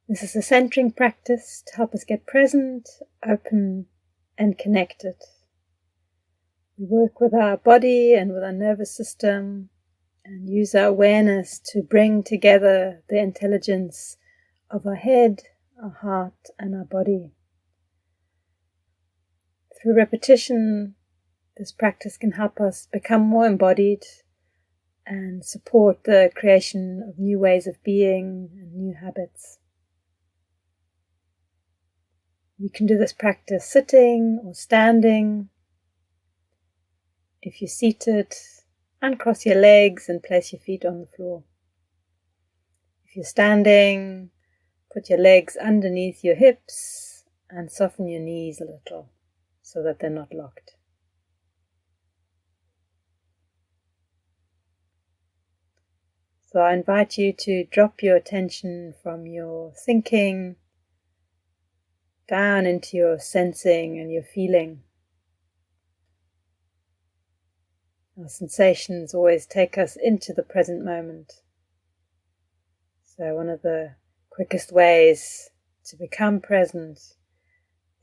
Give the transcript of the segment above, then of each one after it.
This is a centering practice to help us get present, open, and connected. We work with our body and with our nervous system and use our awareness to bring together the intelligence of our head, our heart, and our body. Through repetition, this practice can help us become more embodied and support the creation of new ways of being and new habits. You can do this practice sitting or standing. If you're seated, uncross your legs and place your feet on the floor. If you're standing, put your legs underneath your hips and soften your knees a little so that they're not locked. So I invite you to drop your attention from your thinking down into your sensing and your feeling. Our sensations always take us into the present moment. So one of the quickest ways to become present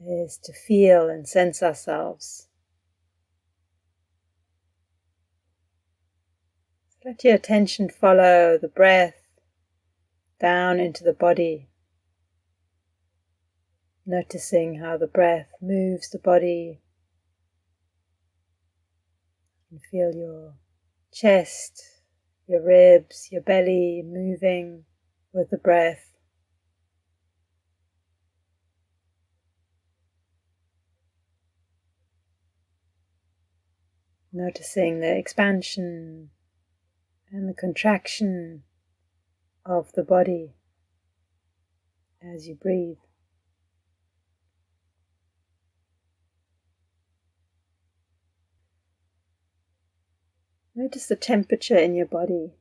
is to feel and sense ourselves. Let your attention follow the breath down into the body, noticing how the breath moves the body. You can feel your chest, your ribs, your belly moving with the breath. Noticing the expansion and the contraction of the body as you breathe. Notice the temperature in your body.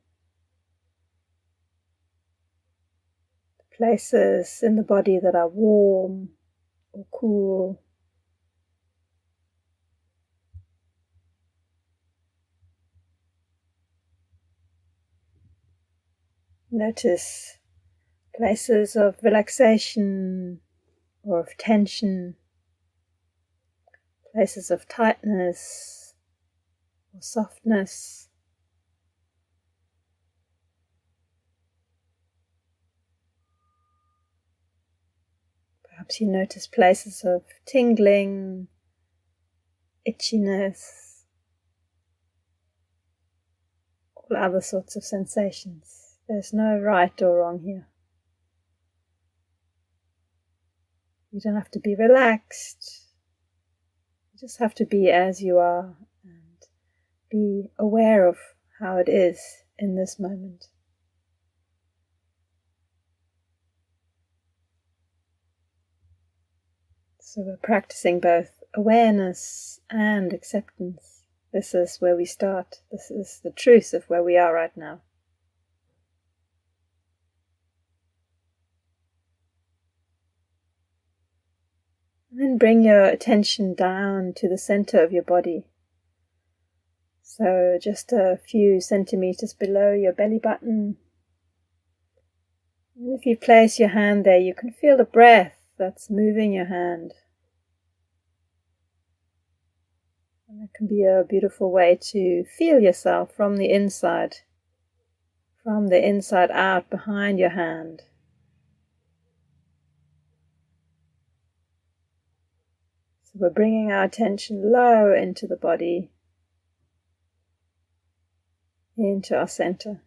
The places in the body that are warm or cool. Notice places of relaxation or of tension, places of tightness or softness. Perhaps you notice places of tingling, itchiness, all other sorts of sensations. There's no right or wrong here. You don't have to be relaxed. You just have to be as you are and be aware of how it is in this moment. So we're practicing both awareness and acceptance. This is where we start. This is the truth of where we are right now. And then bring your attention down to the center of your body. So just a few centimeters below your belly button. And if you place your hand there, you can feel the breath that's moving your hand. And that can be a beautiful way to feel yourself from the inside out behind your hand. So we're bringing our attention low into the body, into our center.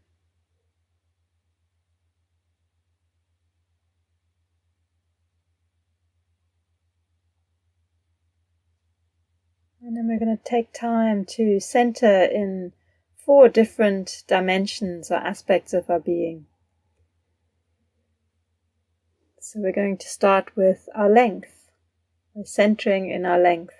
And then we're going to take time to center in 4 different dimensions or aspects of our being. So we're going to start with our length. We're centering in our length.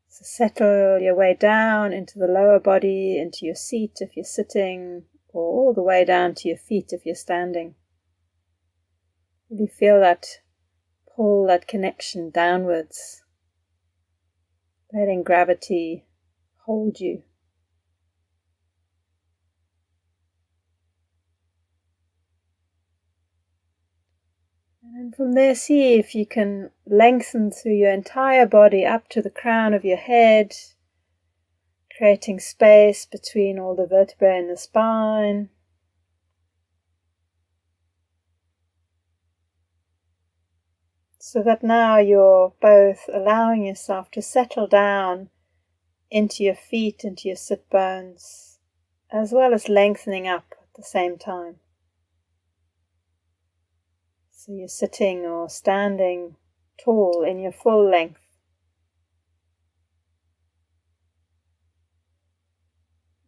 So settle your way down into the lower body, into your seat if you're sitting, or all the way down to your feet if you're standing. Really feel that pull, that connection downwards, letting gravity hold you. And from there, see if you can lengthen through your entire body up to the crown of your head, creating space between all the vertebrae in the spine. So that now you're both allowing yourself to settle down into your feet, into your sit bones, as well as lengthening up at the same time. So you're sitting or standing tall in your full length.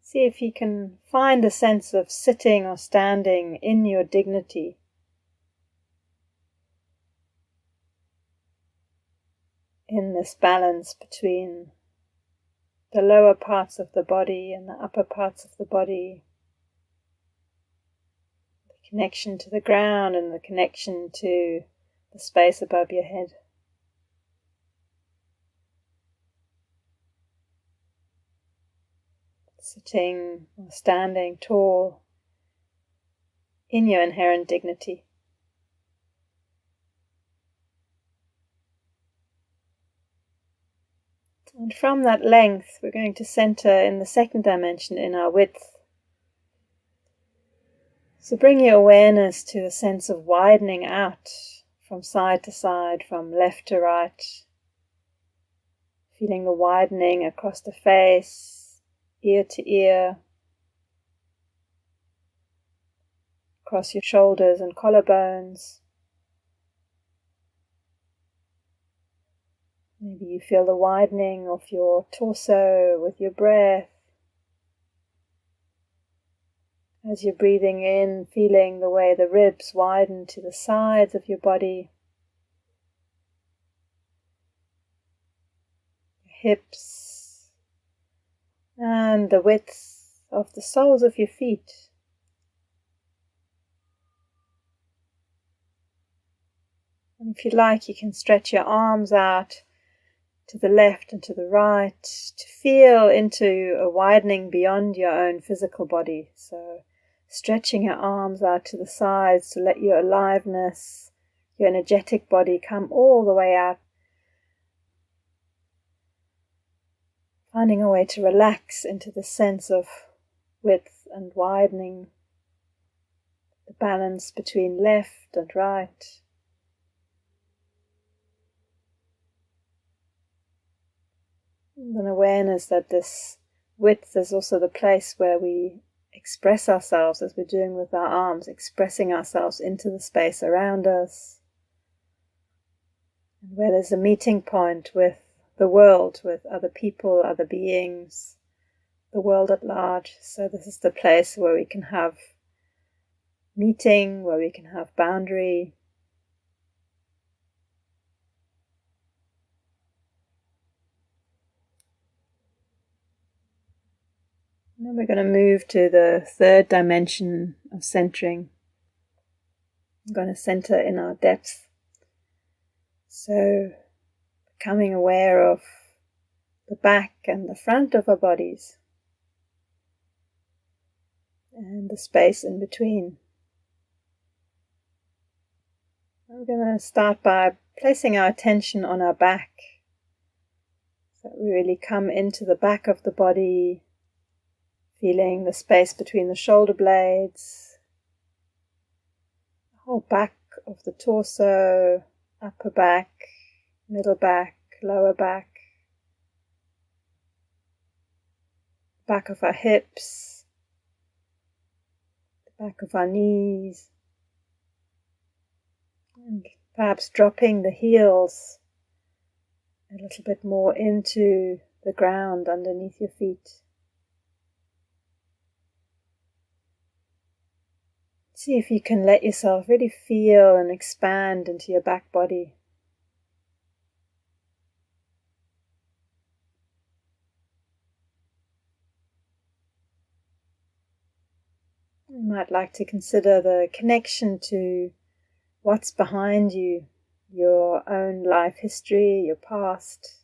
See if you can find a sense of sitting or standing in your dignity. In this balance between the lower parts of the body and the upper parts of the body. The connection to the ground and the connection to the space above your head. Sitting or standing tall in your inherent dignity. And from that length, we're going to center in the second dimension in our width. So bring your awareness to a sense of widening out from side to side, from left to right. Feeling the widening across the face, ear to ear, across your shoulders and collarbones. Maybe you feel the widening of your torso with your breath. As you're breathing in, feeling the way the ribs widen to the sides of your body. Your hips. And the width of the soles of your feet. And if you like, you can stretch your arms out to the left and to the right to feel into a widening beyond your own physical body. So stretching your arms out to the sides to let your aliveness, your energetic body come all the way out. Finding a way to relax into the sense of width and widening, the balance between left and right. And an awareness that this width is also the place where we express ourselves, as we're doing with our arms, expressing ourselves into the space around us. And where there's a meeting point with the world, with other people, other beings, the world at large. So this is the place where we can have meeting, where we can have boundary. And then we're going to move to the third dimension of centering. I'm going to center in our depth. So becoming aware of the back and the front of our bodies and the space in between. I'm going to start by placing our attention on our back. So that we really come into the back of the body, feeling the space between the shoulder blades, the whole back of the torso, upper back, middle back, lower back, back of our hips, the back of our knees, and perhaps dropping the heels a little bit more into the ground underneath your feet. See if you can let yourself really feel and expand into your back body. You might like to consider the connection to what's behind you, your own life history, your past,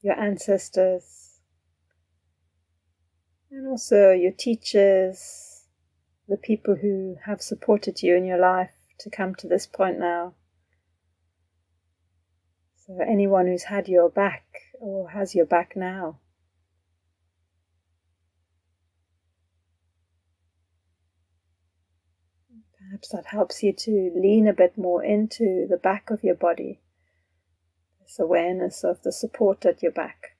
your ancestors, and also your teachers, the people who have supported you in your life to come to this point now. So anyone who's had your back or has your back now. Perhaps that helps you to lean a bit more into the back of your body. This awareness of the support at your back.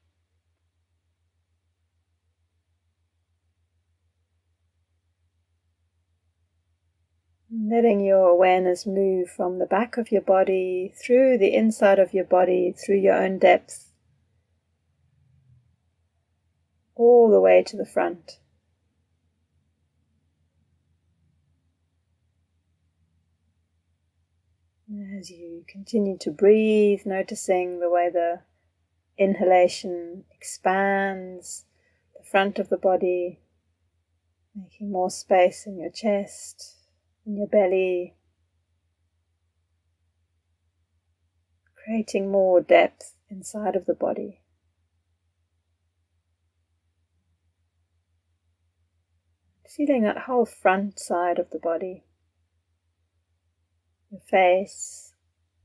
Letting your awareness move from the back of your body, through the inside of your body, through your own depth, all the way to the front. As you continue to breathe, noticing the way the inhalation expands the front of the body, making more space in your chest, in your belly, creating more depth inside of the body. Feeling that whole front side of the body. Your face,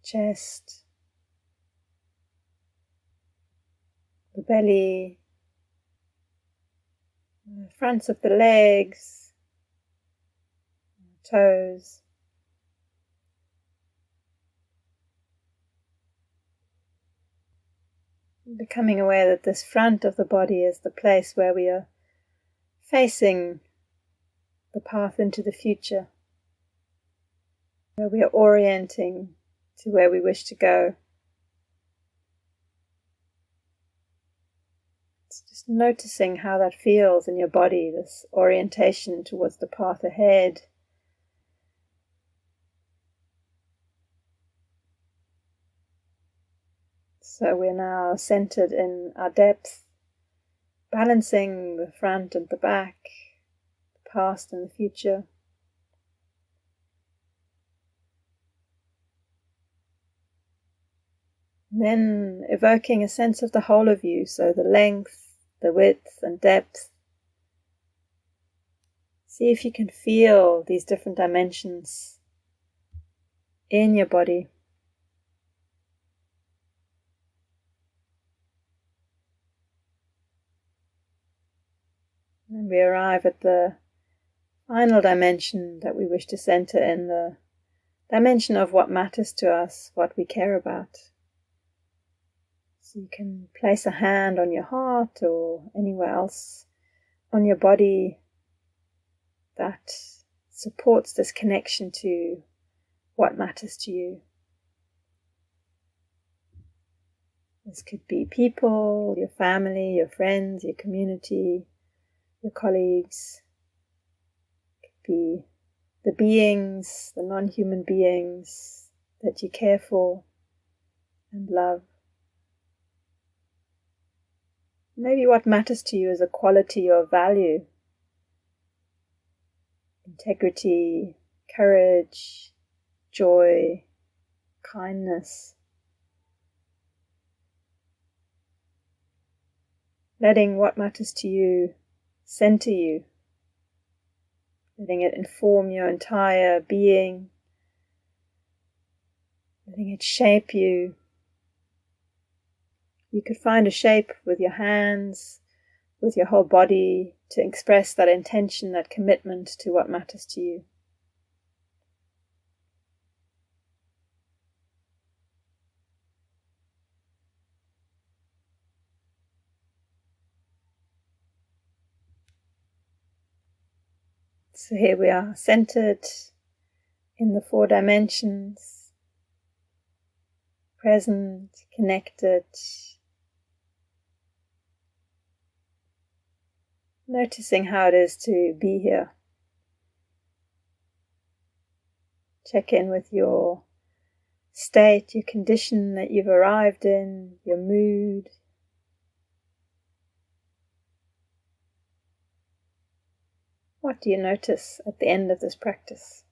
chest, the belly, the fronts of the legs, toes. Becoming aware that this front of the body is the place where we are facing the path into the future, where we are orienting to where we wish to go. It's just noticing how that feels in your body, this orientation towards the path ahead. So we're now centered in our depth, balancing the front and the back, the past and the future. Then evoking a sense of the whole of you, so the length, the width and depth. See if you can feel these different dimensions in your body. And we arrive at the final dimension that we wish to center in, the dimension of what matters to us, what we care about. So you can place a hand on your heart or anywhere else on your body that supports this connection to what matters to you. This could be people, your family, your friends, your community, your colleagues. It could be the beings, the non-human beings that you care for and love. Maybe what matters to you is a quality or value. Integrity, courage, joy, kindness. Letting what matters to you center you. Letting it inform your entire being. Letting it shape you. You could find a shape with your hands, with your whole body, to express that intention, that commitment to what matters to you. So here we are, centered in the 4 dimensions, present, connected, noticing how it is to be here. Check in with your state, your condition that you've arrived in, your mood. What do you notice at the end of this practice?